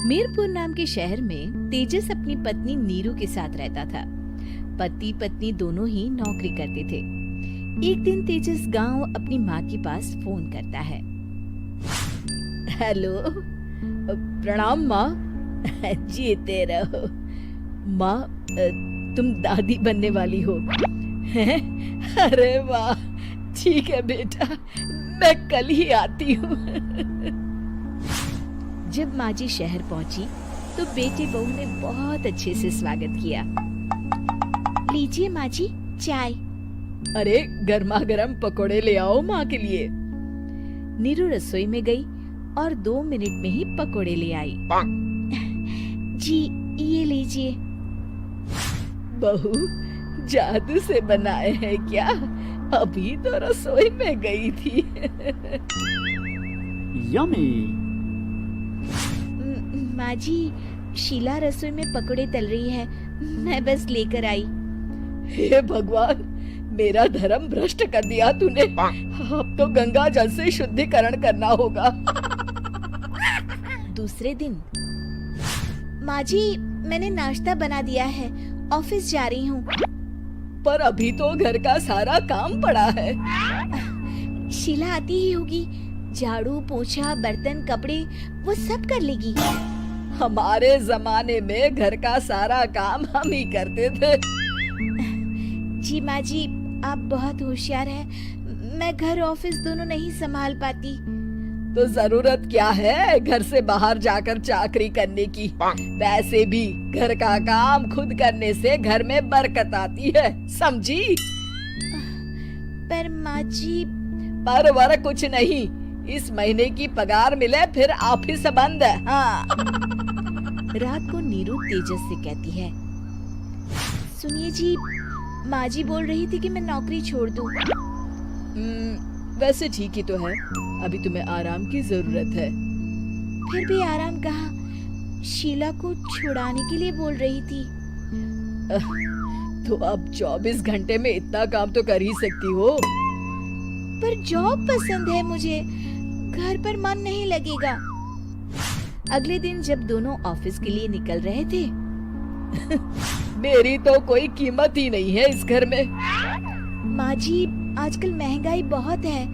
मीरपुर नाम के शहर में तेजस अपनी पत्नी नीरू के साथ रहता था। पति पत्नी दोनों ही नौकरी करते थे। एक दिन तेजस गांव अपनी माँ के पास फोन करता है। हेलो, प्रणाम माँ। जीते रहो माँ, तुम दादी बनने वाली हो हैं? अरे वाह, ठीक है बेटा, मैं कल ही आती हूँ। जब माँ जी शहर पहुंची तो बेटे बहू ने बहुत अच्छे से स्वागत किया। लीजिए माँ जी चाय। अरे गर्मा गर्म पकोड़े ले आओ माँ के लिए। नीरू रसोई में गई और 2 मिनट में ही पकोड़े ले आई। जी ये लीजिए। बहू जादू से बनाए हैं क्या? अभी तो रसोई में गई थी। यम्मी। माँ जी, शीला रसोई में पकोड़े तल रही है, मैं बस लेकर आई। हे भगवान, मेरा धर्म भ्रष्ट कर दिया तूने। अब तो गंगा जल से शुद्धिकरण करना होगा। दूसरे दिन, माँ जी मैंने नाश्ता बना दिया है, ऑफिस जा रही हूँ। पर अभी तो घर का सारा काम पड़ा है। शीला आती ही होगी, झाड़ू पोछा बर्तन कपड़े वो सब कर लेगी। हमारे जमाने में घर का सारा काम हम ही करते थे। जी माँ जी, आप बहुत होशियार हैं, मैं घर ऑफिस दोनों नहीं संभाल पाती। तो जरूरत क्या है घर से बाहर जाकर चाकरी करने की? वैसे भी घर का काम खुद करने से घर में बरकत आती है, समझी? पर माँ जी। पर वर कुछ नहीं, इस महीने की पगार मिले फिर ऑफिस बंद है। हाँ। रात को नीरू तेजस से कहती है, सुनिए जी, माँ जी बोल रही थी कि मैं नौकरी छोड़ दूं। वैसे ठीक ही तो है, अभी तुम्हें आराम की जरूरत है। फिर भी आराम कहाँ, शीला को छुड़ाने के लिए बोल रही थी। तो अब 24 घंटे में इतना काम तो कर ही सकती हो। पर जॉब पसंद है मुझे, घर पर मन नहीं लगेगा। अगले दिन जब दोनों ऑफिस के लिए निकल रहे थे, मेरी तो कोई कीमत ही नहीं है इस घर में। माँ जी, आजकल महंगाई बहुत है,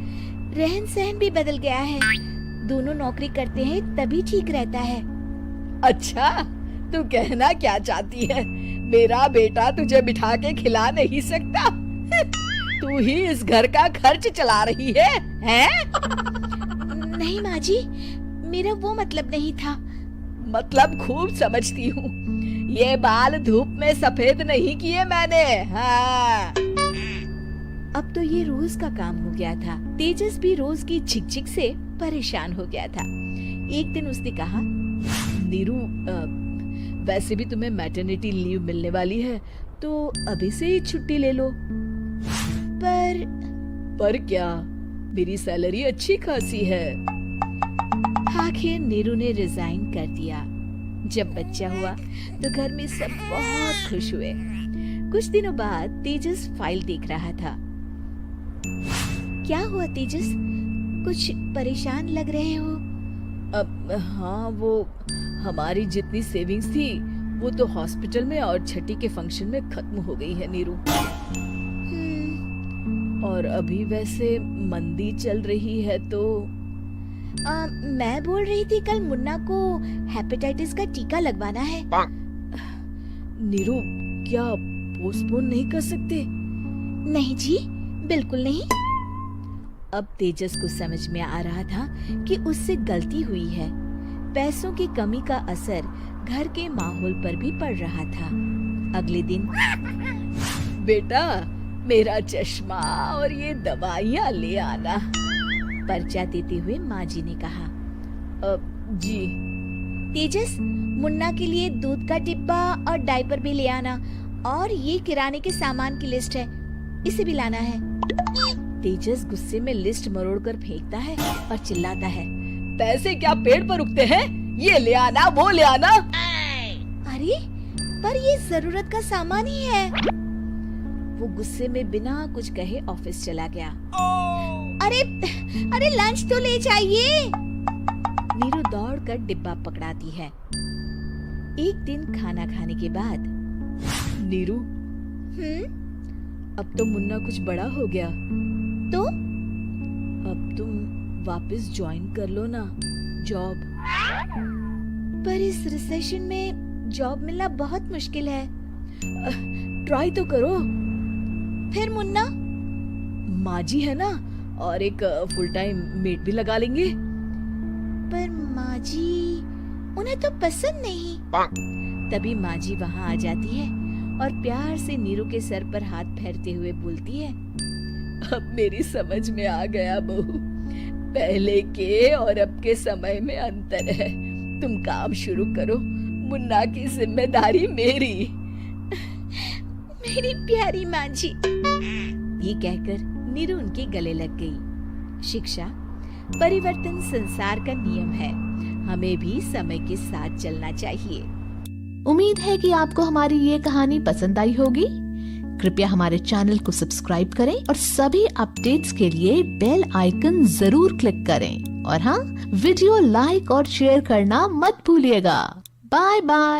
रहन सहन भी बदल गया है, दोनों नौकरी करते हैं तभी ठीक रहता है। अच्छा, तू कहना क्या चाहती है? मेरा बेटा तुझे बिठा के खिला नहीं सकता? तू ही इस घर का खर्च चला रही है, हैं? नहीं माँ जी, मेरा वो मतलब नहीं था। मतलब खूब समझती हूँ, ये बाल धूप में सफेद नहीं किए मैंने। हाँ। अब तो ये रोज का काम हो गया था। तेजस भी रोज की झिकझिक से परेशान हो गया था। एक दिन उसने कहा, नीरू, वैसे भी तुम्हें मैटरनिटी लीव मिलने वाली है, तो अभी से ही छुट्टी ले लो। पर क्या, मेरी सैलरी अच्छी खासी है। आखिर नीरू ने रिजाइन कर दिया। जब बच्चा हुआ तो घर में सब बहुत खुश हुए। कुछ दिनों बाद तेजस फाइल देख रहा था। क्या हुआ तेजस, कुछ परेशान लग रहे हो? अब हाँ, वो हमारी जितनी सेविंग्स थी वो तो हॉस्पिटल में और छठी के फंक्शन में खत्म हो गई है नीरू। और अभी वैसे मंदी चल रही है तो मैं बोल रही थी कल मुन्ना को हेपेटाइटिस का टीका लगवाना है। नीरू, क्या पोस्टपोन नहीं कर सकते? नहीं जी, बिल्कुल नहीं। अब तेजस को समझ में आ रहा था कि उससे गलती हुई है। पैसों की कमी का असर घर के माहौल पर भी पड़ रहा था। अगले दिन, बेटा मेरा चश्मा और ये दवाइयाँ ले आना, पर्चा देते हुए माँ जी ने कहा। जी। तेजस, मुन्ना के लिए दूध का डिब्बा और डायपर भी ले आना, और ये किराने के सामान की लिस्ट है, इसे भी लाना है। तेजस गुस्से में लिस्ट मरोड़कर फेंकता है और चिल्लाता है, पैसे क्या पेड़ पर उगते हैं? ये ले आना, वो ले आना। अरे पर ये जरूरत का सामान ही है। वो गुस्से में बिना कुछ कहे ऑफिस चला गया। अरे अरे लंच तो ले जाइए। नीरू दौड़कर डिब्बा पकड़ाती है। एक दिन खाना खाने के बाद, नीरू, अब तो मुन्ना कुछ बड़ा हो गया, तो अब तुम वापस ज्वाइन कर लो ना जॉब। पर इस रिसेशन में जॉब मिलना बहुत मुश्किल है। ट्राई तो करो। फिर मुन्ना? माँ जी है ना, और एक फुल टाइम मेड भी लगा लेंगे। पर माँ जी, उन्हें तो पसंद नहीं। तभी माँ जी वहाँ आ जाती है और प्यार से नीरू के सर पर हाथ फेरते हुए बोलती है, अब मेरी समझ में आ गया बहू, पहले के और अब के समय में अंतर है। तुम काम शुरू करो, मुन्ना की जिम्मेदारी मेरी। मेरी प्यारी माँ जी। ये कहकर नीरू उनके गले लग गई। शिक्षा, परिवर्तन संसार का नियम है, हमें भी समय के साथ चलना चाहिए। उम्मीद है कि आपको हमारी ये कहानी पसंद आई होगी। कृपया हमारे चैनल को सब्सक्राइब करें और सभी अपडेट्स के लिए बेल आइकन जरूर क्लिक करें। और हाँ, वीडियो लाइक और शेयर करना मत भूलिएगा। Bye bye.